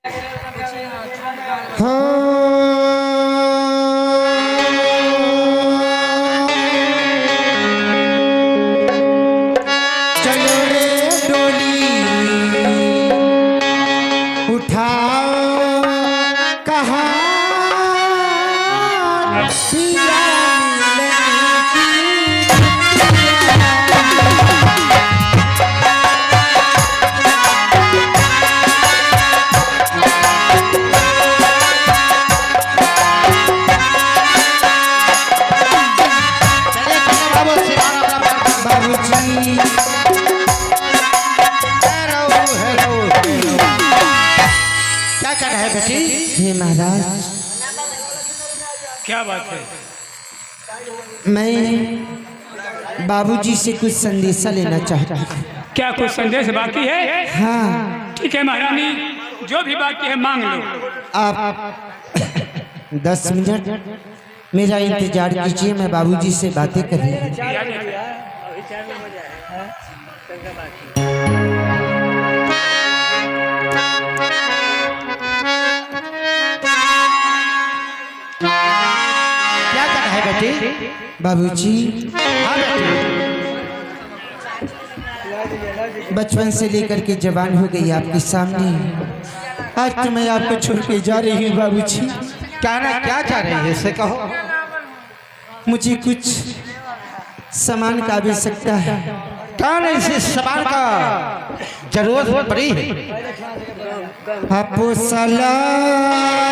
चलो रे डोली उठाओ कहाँ पिया हे महाराज, क्या बात है? मैं बाबूजी से कुछ संदेशा लेना चाहता हूँ। क्या कुछ संदेश बाकी है? हाँ। ठीक है महारानी, जो भी बाकी है मांग लो। आप 10 मिनट मेरा इंतजार कीजिए, मैं बाबूजी से बातें कर रही हूँ। बाबूजी, बचपन से लेकर के जवान हो गई आपके सामने, आज तो मैं आपको छोड़ के जा रही हूँ। बाबूजी, क्या चाह रही है इसे कहो। मुझे कुछ सामान का आवश्यकता है। क्या नहीं, इसे सामान का जरूरत पड़ी है। आपो सलाम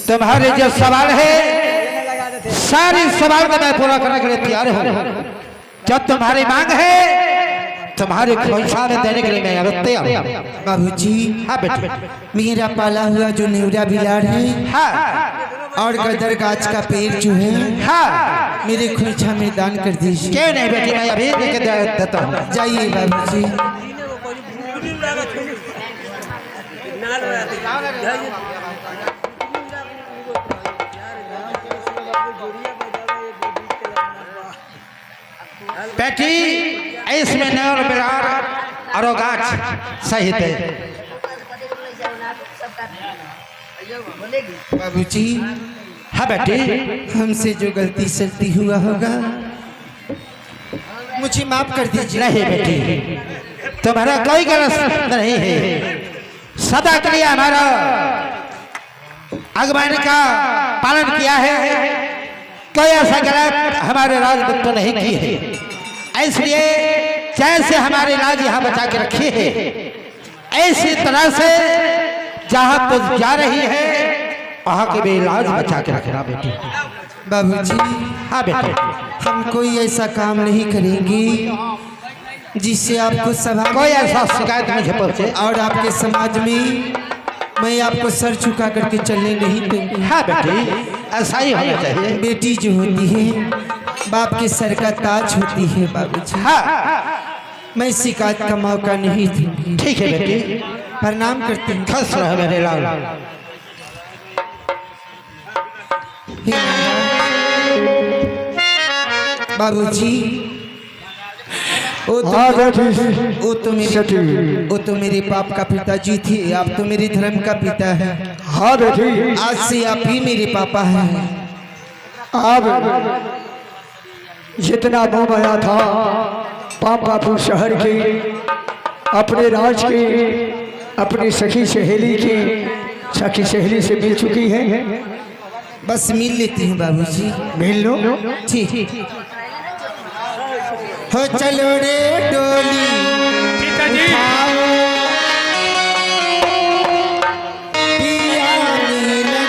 तुम्हारे जो सवाल है सारे सवाल को मैं पूरा करने के लिए तैयार हूँ। जब तुम्हारी मांग है तुम्हारे खोइछा में देने के लिए मैं अवश्य तैयार हूँ। बाबूजी हाँ बेटे। मेरा पाला हुआ जो नेवरा बिलाड़ है हाँ और गदर गाछ का पेड़ जो है हाँ मेरे खोइछा में दान कर दीजिए। क्यों नहीं बेटी, मैं अभी लेके देता हूँ। जाइए बाबूजी। बेटी इसमें नर बिलार और गाछ सहित है। बाबूजी हाँ बेटी। हमसे जो गलती सलती हुआ होगा मुझे माफ कर दीजिए। नहीं बेटी, तुम्हारा कोई गलत नहीं है। सदा के लिए हमारा आगमन का पालन किया है। कोई ऐसा गलत हमारे राजपूत तो नहीं की है। इसलिए जैसे हमारी लाज यहाँ बचा के रखी है ऐसी तरह से जहाँ तुम जा रही है वहाँ की भी लाज बचा के रखना बेटी। बाबूजी हाँ बेटे। हम कोई ऐसा काम नहीं करेंगे जिससे आपको सभा कोई ऐसा शिकायत मुझे पहुँचे और आपके समाज में मैं आपको सर झुका करके चलने नहीं दूंगी। हाँ बेटी, ऐसा ही होना चाहिए। बेटी जो होती है बाप के सर का ताज होती है बाबूजी। हाँ मैं शिकायत का मौका नहीं दूंगी। ठीक है बेटी। प्रणाम करते हैं। खुश रहो मेरे लाल। बाबूजी वो तो मेरे बाप का पिताजी थे, आप तो मेरे धर्म का पिता है। हाँ बेटी, आज से आप ही मेरे पापा हैं। अब जितना मोह आया था पापापुर शहर के, अपने राज के, अपनी सखी सहेली की, सखी सहेली से मिल चुकी है। बस मिल लेती हूँ बाबूजी। मिल लो। ठीक हो चलो रे डोली पिताजी पिया मिलने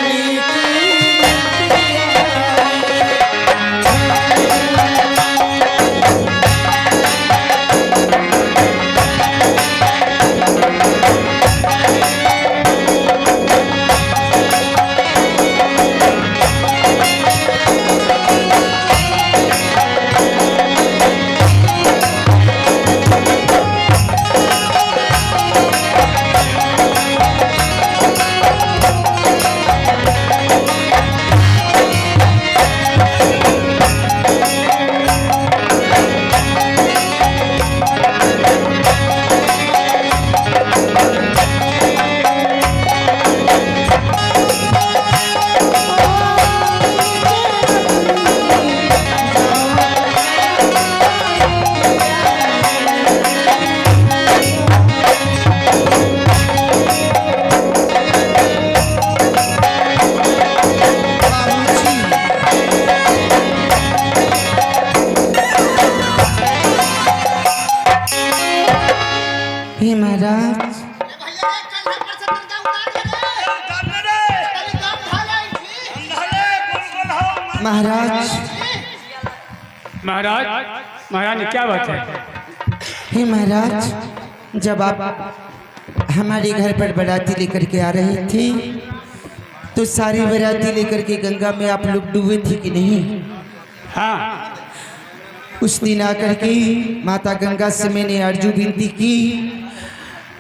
हे महाराज। महाराज महाराज महारानी क्या बात है? हे महाराज, जब आप हमारे घर पर बाराती लेकर के आ रहे थे तो सारी बाराती लेकर के गंगा में आप लोग डूबे थे कि नहीं? हाँ उस दिन आकर के माता गंगा से मैंने अर्जू विनती की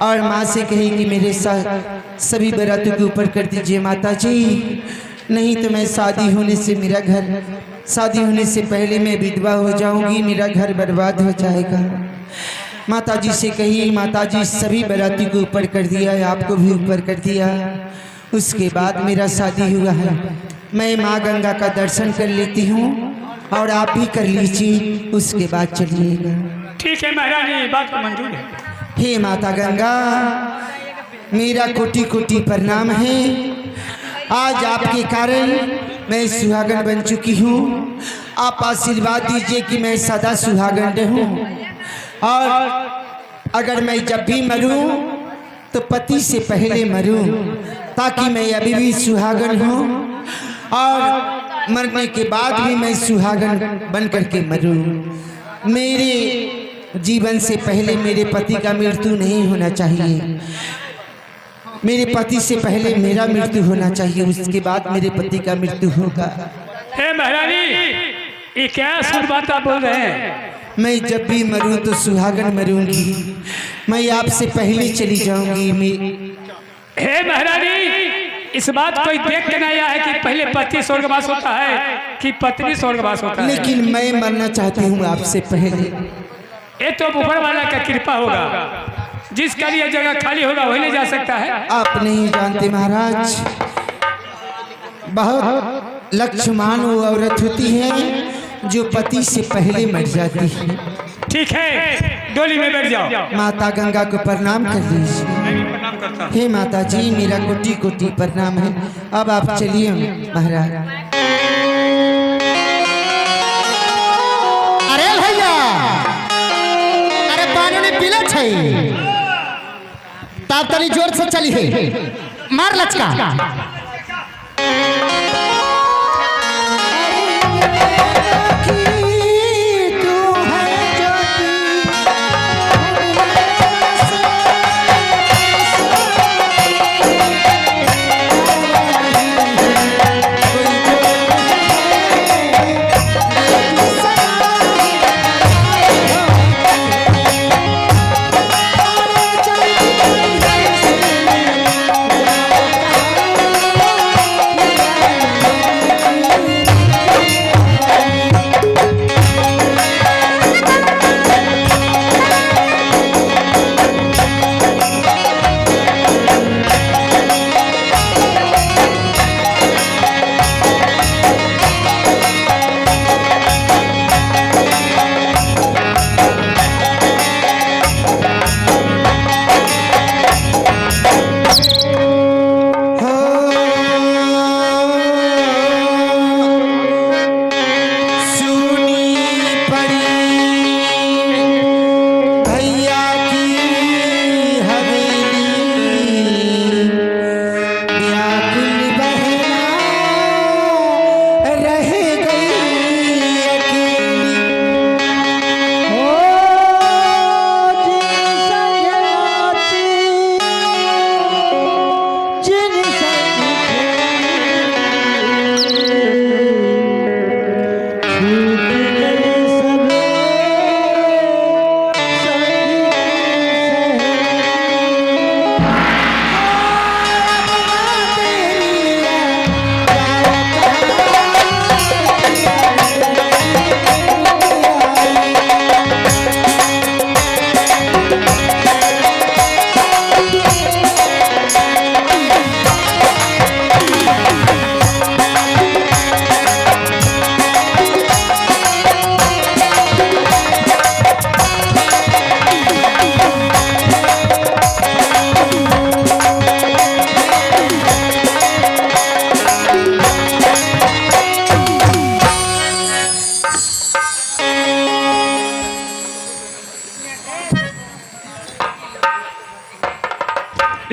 और माँ से कही कि मेरे साथ सभी बारातों के ऊपर कर दीजिए माता जी, नहीं तो मैं शादी होने से पहले मैं विधवा हो जाऊंगी, मेरा घर बर्बाद हो जाएगा। माता जी से कही, माता जी सभी बाराती को ऊपर कर दिया, आपको भी ऊपर कर दिया। उसके बाद मेरा शादी हुआ है। मैं माँ गंगा का दर्शन कर लेती हूँ और आप भी कर लीजिए, उसके बाद चलिएगा। ठीक है महारानी, बात को मंजूर है। हे माता गंगा, मेरा कोटि कोटि प्रणाम है। आज आपके कारण मैं सुहागन बन चुकी हूँ। आप आशीर्वाद दीजिए कि मैं सदा सुहागन रहूँ और अगर मैं जब भी मरूँ तो पति से पहले मरूँ। ताकि मैं अभी भी सुहागन हूँ और मरने के बाद भी मैं सुहागन बन करके मरूं। मेरे जीवन से पहले मेरे पति का मृत्यु नहीं होना चाहिए। मेरे पति से पहले मेरा मृत्यु होना चाहिए, उसके बाद मेरे पति का मृत्यु होगा। हे महारानी, ये क्या शुभ बात आप बोल रहे हैं? मैं जब भी मरूं तो सुहागन मरूंगी। मैं आपसे पहले चली जाऊंगी। हे महारानी, इस बात कोई देख के नहीं आया है कि पहले पति स्वर्गवास होता है कि पत्नी स्वर्गवास होता है। लेकिन मैं मरना चाहती हूँ आपसे पहले। ये तो ऊपर वाला का कृपा होगा, जिसका लिए जगह खाली होगा वही ले जा सकता है। आप नहीं जानते महाराज, बहुत लक्ष्यमान वो औरत होती है जो पति से पहले मर जाती है। ठीक है, डोली में बैठ जाओ। माता गंगा को प्रणाम कर लीजिए। प्रणाम करता हूं। हे माता जी, मेरा कोटि कोटि प्रणाम है। अब आप चलिए महाराज। अरे भैया, अरे पानी में पीला छै, ताप तनी जोर से चली है, मार लचका।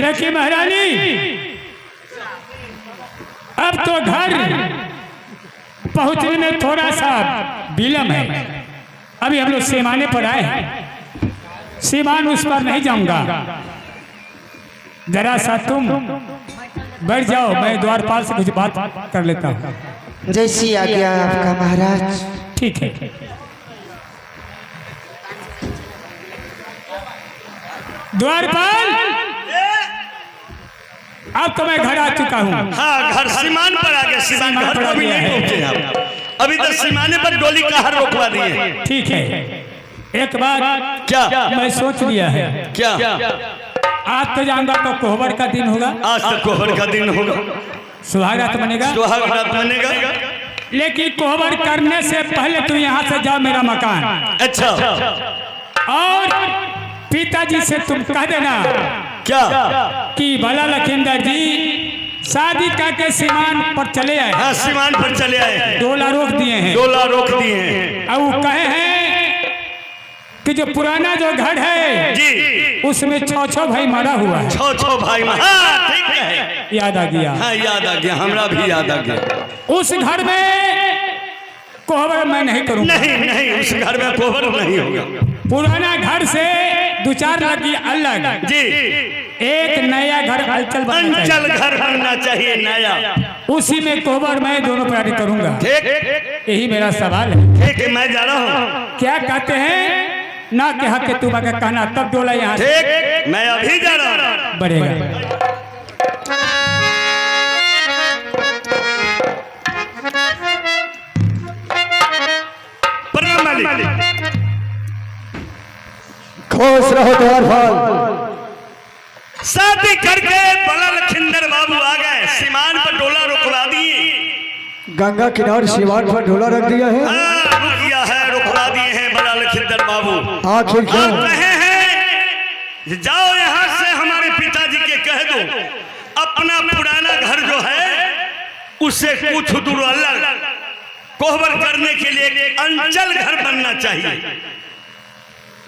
लेकिन महारानी, अब तो घर पहुंचने में थोड़ा सा विलम्ब है। अभी हम लोग सीमाने पर आए हैं, सीमान उस पर नहीं जाऊंगा। जरा सा तुम बैठ जाओ, मैं द्वारपाल से कुछ बात कर लेता हूँ। जैसी आज्ञा आपका महाराज। ठीक है। द्वारपाल, अब तो मैं घर आ चुका हूँ। हाँ, घर सीमान पर आ गए। सीमान घर पर भी नहीं पहुंचे हम। अभी तो सीमाने पर डोली का हर रोकवा दिए। ठीक है, एक बात क्या मैं सोच लिया है। क्या? आज तो जाऊंगा तो कोहबर का दिन होगा। आज तक कोहबर का दिन होगा, सुहागरात बनेगा। सुहागरात बनेगा। लेकिन कोहबर करने से पहले तू यहाँ से जाओ मेरा मकान। अच्छा। और पिताजी से तुम कह देना क्या कि भला लखींदर जी शादी करके सीमान पर चले आए। हाँ, सीमान पर चले आए हैं। डोला रोक दिए हैं। डोला रोक दिए हैं। अब वो कहे हैं कि जो पुराना जो घर है जी उसमें 6 भाई मरा हुआ है। 6 भाई में, हाँ ठीक है, याद आ गया। हाँ याद आ गया, हमरा भी याद आ गया। उस घर में कोहबर मैं नहीं करूंगा। नहीं नहीं, उस घर में कोहबर नहीं होगा। पुराना घर से 2-4 लगी अलग जी, एक नया घर अंचल बनना अंचल चाहिए। घर बनना चाहिए नया। उसी में कोहबर मैं दोनों प्राणी करूंगा। ठीक यही मेरा सवाल है। ठीक, मैं जा रहा हूँ। क्या कहते हैं ना कि हक के तुम अगर कहना तब डोला यहाँ से। ठीक, मैं अभी जा रहा हूँ। बढ़ेगा। प्रणाम मालिक। खुश रहो द्वार फल। शादी करके बड़ा लखिंदर बाबू आ गए, सीमान पर डोला रुकवा दिए। गंगा किनारे सिवान पर ढोला रख दिया है। हाँ, रुक गया है, रुकवा दिए हैं बड़ा लखिंदर बाबू। आखिर आप क्यों? कहे हैं जाओ यहाँ से हमारे पिताजी के कह दो अपना पुराना घर जो है उससे कुछ दूर अलग कोहबर करने के लिए एक अंचल घर बनना चाहिए।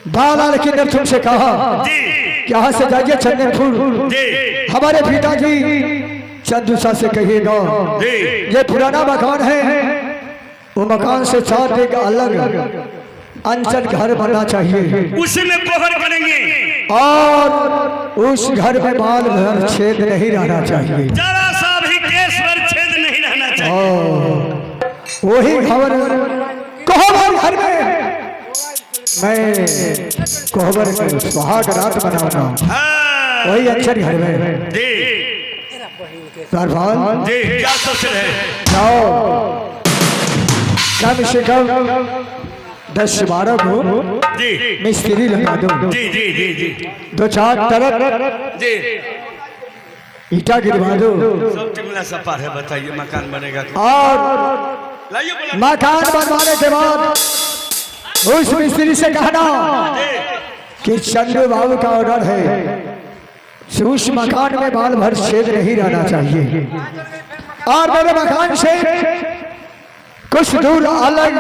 बाला लेकिन तुमसे कहा जी कि यहाँ से जाइए चंदनपुर, जी हमारे पिताजी चंदूसा से कहिएगा जी ये पुराना मकान है, वो मकान से 4 डेग अलग अंचल घर बनना चाहिए उसी में कोहबर करेंगे। और उस घर में बाल भर छेद नहीं रहना चाहिए। जरा सा भी केस पर छेद नहीं रहना चाहिए। और वही खबर कोहबर घर में मैं कोहबर में सुहाग रात बनाऊंगा, हाँ, वही अंचल घर में। जी सरभान जी क्या सोच रहे हैं? जाओ कम से कम 10-12 को जी मिस्त्री लगा दो, जी जी जी जी 2-4 तरफ जी ईटा गिरवा दो सब टिमला सपा है। बताइए मकान बनेगा कि- और लाइए बोला। मकान बनवाने के बाद उस मिस्त्री से कहना कि चंदू बाबू का ऑर्डर है उस मकान में बाल भर छेद नहीं रहना चाहिए और मेरे मकान से कुछ दूर अलग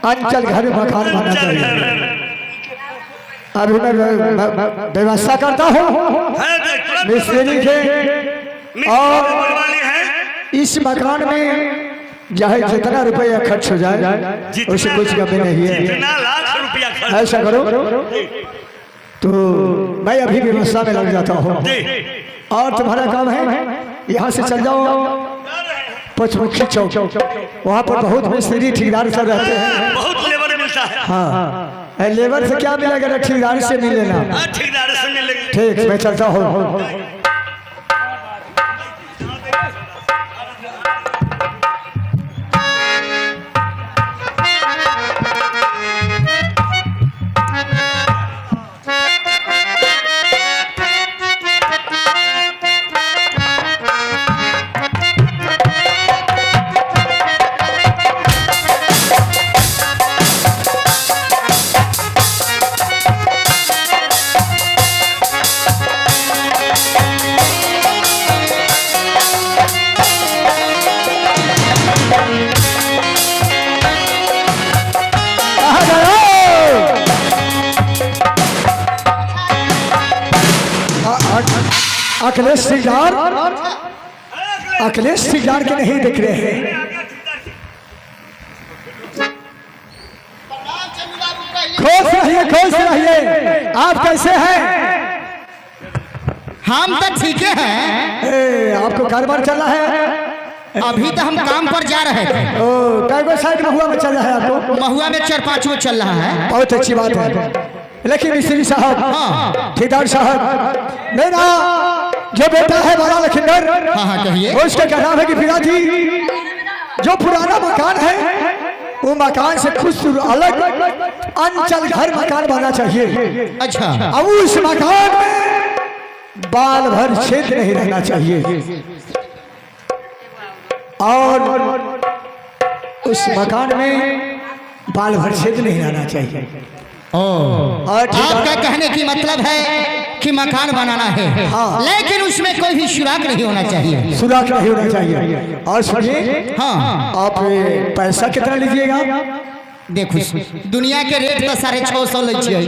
अंचल घर मकान बनना चाहिए। अभी मैं व्यवस्था करता हूँ मिस्त्री के और इस मकान में चाहे जितना रुपया खर्च हो जाए उससे कुछ कमी नहीं है। जितना लाख रुपया खर्च ऐसा करो तो मैं अभी व्यवस्था में लग जाता हूँ और तुम्हारा काम है यहाँ से चल जाओ पचमुखी चौक, वहाँ पर बहुत मिस्त्री ठेकेदार सब रहते हैं। बहुत लेबर मिलता है। हाँ लेबर से क्या मिलेगा, ठेकेदार से मिल लेना। हाँ, ठेकेदार से मिलेंगे। ठीक, मैं चलता हूँ। अखिलेश सिंगार के नहीं दिख रहे हैं। खुश रहिए। आप कैसे हैं? हम तो ठीक हैं। आपको कारोबार चल रहा है? अभी तो हम काम पर जा रहे थे। कै साइड महुआ में चल रहा है आपको? महुआ में 4-5 चल रहा है। बहुत अच्छी बात है। लेकिन मिस्त्री साहब, ठेकेदार साहब, मेरा जो बेटा है बड़ा लखिंदर, हाँ कहिए। उसका क्या नाम है कि पिताजी जो पुराना मकान है वो मकान से कुछ अलग अंचल घर मकान बनना चाहिए। अच्छा। अब उस मकान में बाल भर छेद नहीं रहना चाहिए और उस मकान में बाल भर छेद नहीं रहना चाहिए। और आपका कहने की मतलब है कि मकान बनाना है, हाँ। लेकिन उसमें कोई भी सुराख नहीं होना चाहिए। सुराख नहीं होना चाहिए। और सुनिए, हाँ। आप पैसा कितना लीजिएगा? देखो दुनिया के रेट तो 650 ले छियै,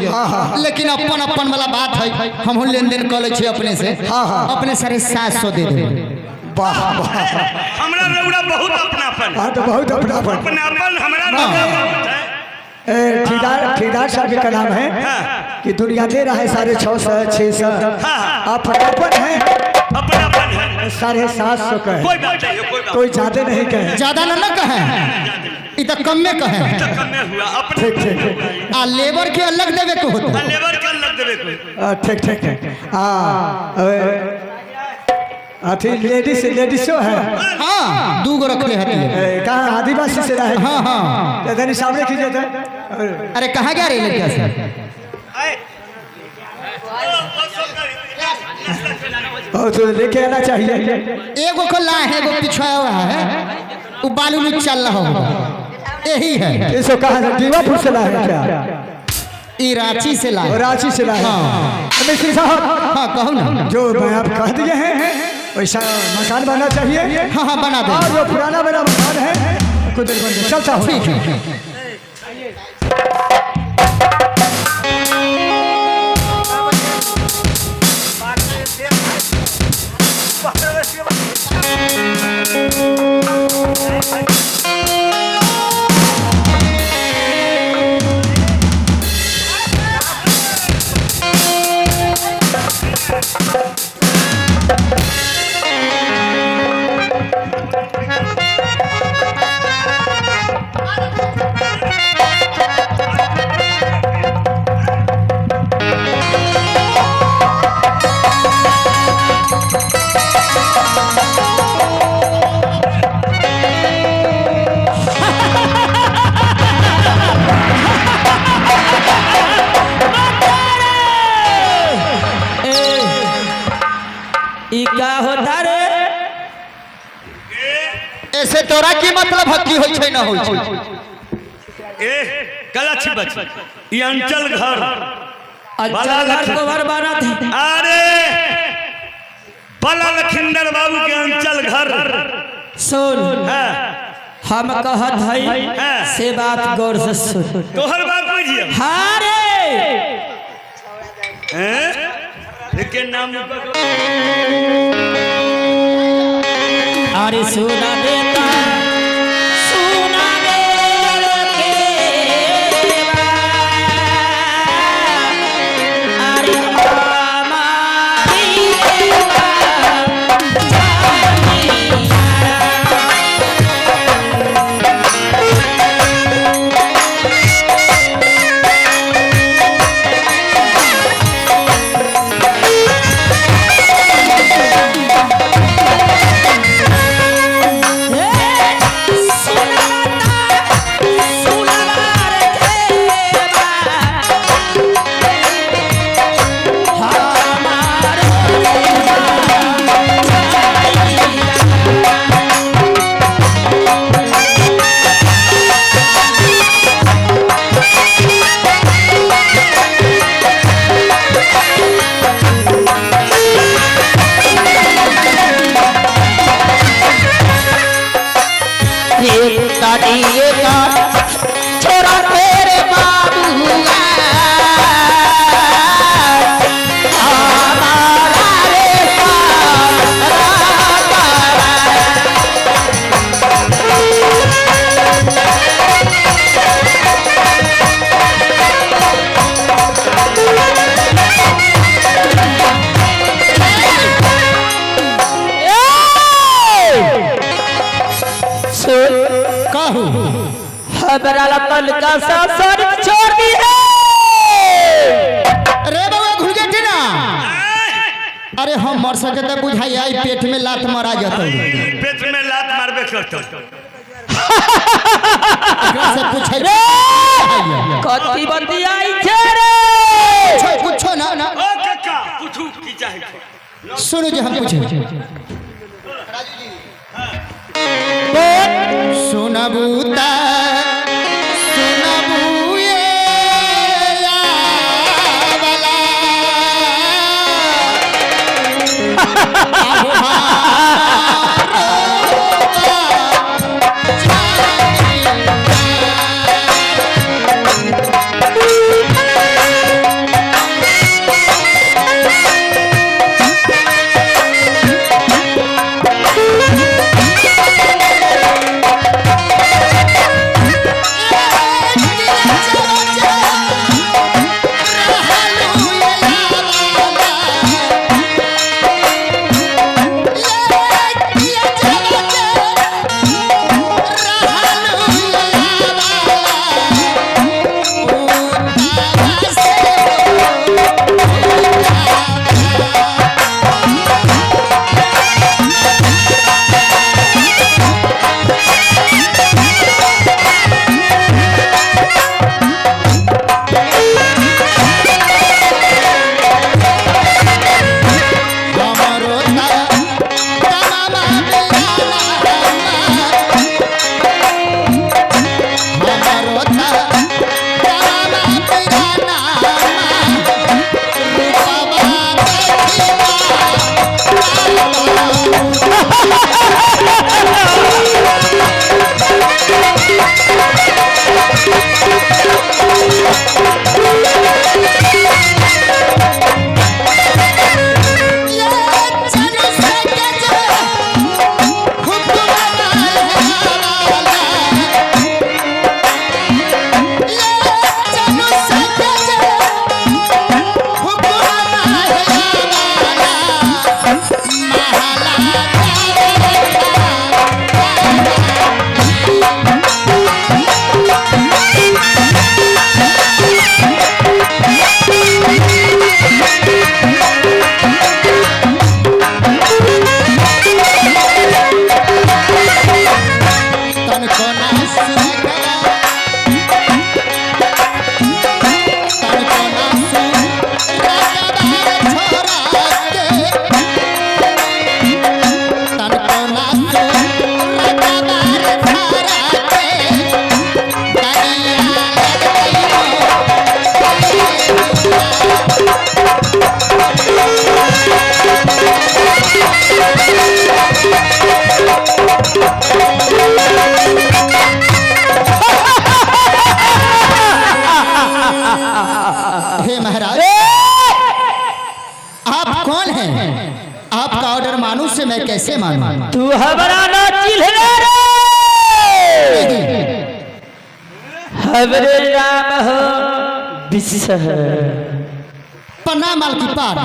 लेकिन अपन अपन वाला बात है, हम लेन देन कर ले छियै अपने से, अपने 750 दे दे। वाह वाह, हमरा रउरा बहुत अपनापन हाँ तो बहुत अपनापन। अपनापन हमरा रउरा बहुत है। ठेकेदार साहब का नाम है कि दुनिया दे रहा है 650 600, आप अपनापन है अपनापन है 750 का है। कोई बात नहीं, कोई बात कोई ज्यादा नहीं कहे, ज्यादा ना कहे, इतना कम में कहे। नहीं, कम में हुआ अपने ठीक ठीक आ लेबर के अलग देवे के होता। लेबर के अलग देवे कोई ठीक ठीक है। अथी लेडीसो है। हाँ 2 गो रखले हती। कहाँ आदिवासी से रहे? हाँ हाँ। इधर सामने कीजिए तो। अरे कहाँ गया रे लड़का से? तो लेके आना चाहिए। एगो को ला है, एगो पिछड़ा हुआ है, वो बालू में चल रहा होगा, यही है। इसको कहाँ से? दीवापुर से लाए हैं क्या? ई रांची से ला। रांची से लाए। मिस्त्री साहब, हाँ कहो ना। जो मैं आप कह दिए हैं वैसा मकान बनना चाहिए। हाँ हाँ बना दे। और जो पुराना मेरा मकान है कुछ देर बन चलता हो। ठीक है। क्या होता रे? ऐसे तोरा की मतलब हकी होई छै ना होई छै? ए कला छी बच ये अंचल घर अच्छा घर को घर बना थे। अरे बला लखिंदर बाबू के अंचल घर सुन हम कहत हई से बात गौर से सुन। तोहर बात बुझिए। हाँ रे लेकिन नाम अरे सुना देता सुना दे अरे छोरा तेरे बाबूआ कहू हमरा लपल का सासर छोड़ दी है रे बाबा घुल के ना। अरे हम मर सके तो बुझाई आई पेट में लात मारा जाता है। पेट में लात मारबे करतो एकरा से पूछे रे कति बंदी आई छे रे पूछो ना ना। ओ काका पूछू की चाहे सुनो जो हम पूछे सुनबूता सुनबू ये वाला कैसे मानूं? तू हमारा ना चिल्हना रे हमरे नाम हो बिसह पन्ना माल की पार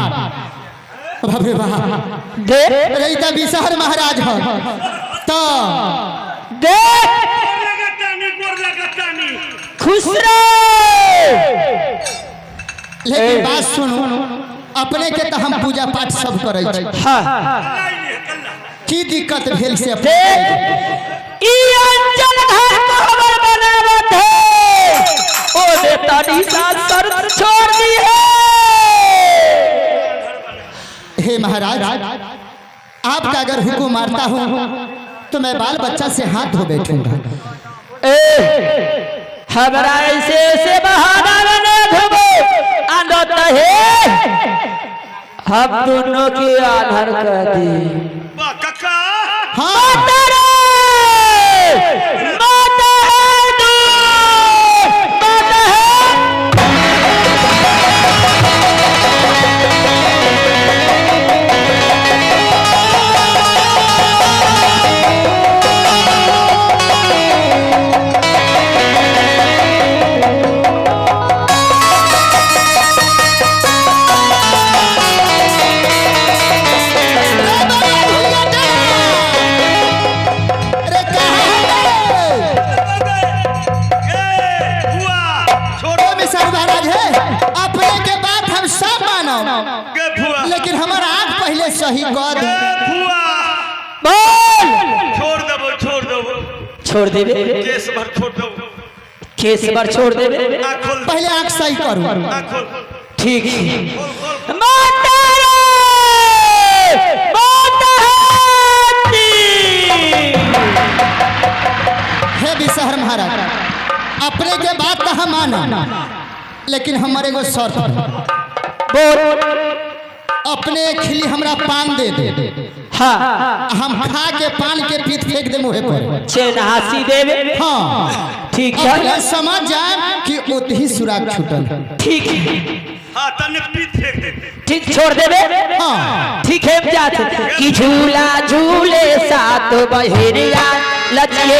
बाबे वाह दे रईता बिसहर महाराज हो तो दे खुश रहे। लेकिन बात सुनो, अपने के तो हम पूजा पाठ सब करे छी। हाँ की दिक्कत भेल से दे ई अंचल घर को हमर बनावत है ओ दे ताड़ी साथ सर छोड़ दी है। हे महाराज, आपका अगर हुक्म मारता हूँ तो मैं बाल बच्चा से हाथ धो बैठूंगा। हमारा ऐसे ऐसे बहाना में न घूमो आदत है हम दोनों के आधार कर दी। कक्का हाँ माता है तू माता है अरे कहाँ है? मिसर महाराज है, अपने के बात हम सब मानो, लेकिन हमारा आँख पहले सही कर दे। बोल छोड़ दे छोड़ दे केस भर छोड़ दो केस बार छोड़ दे आँख खोल पहले आँख सही करूँ। आँख खोल ठीक खोल खोल माता रे माता है हे बिसहर महाराज, अपने के बात तो हम मानो, लेकिन हमारे को शर्त है। बोल अपने खिली हमरा पान दे दे, हाँ हम खा के पान के पीठ फेंक दे मुँह पर। चेन हासी देवे हाँ ठीक अपने है समझ जाए कि उतही सुराग छूटल। ठीक हाँ तने पीठ फेंक दे ठीक छोड़ देवे हाँ ठीक है जात कि झूला झूले सात बहेरिया लचिए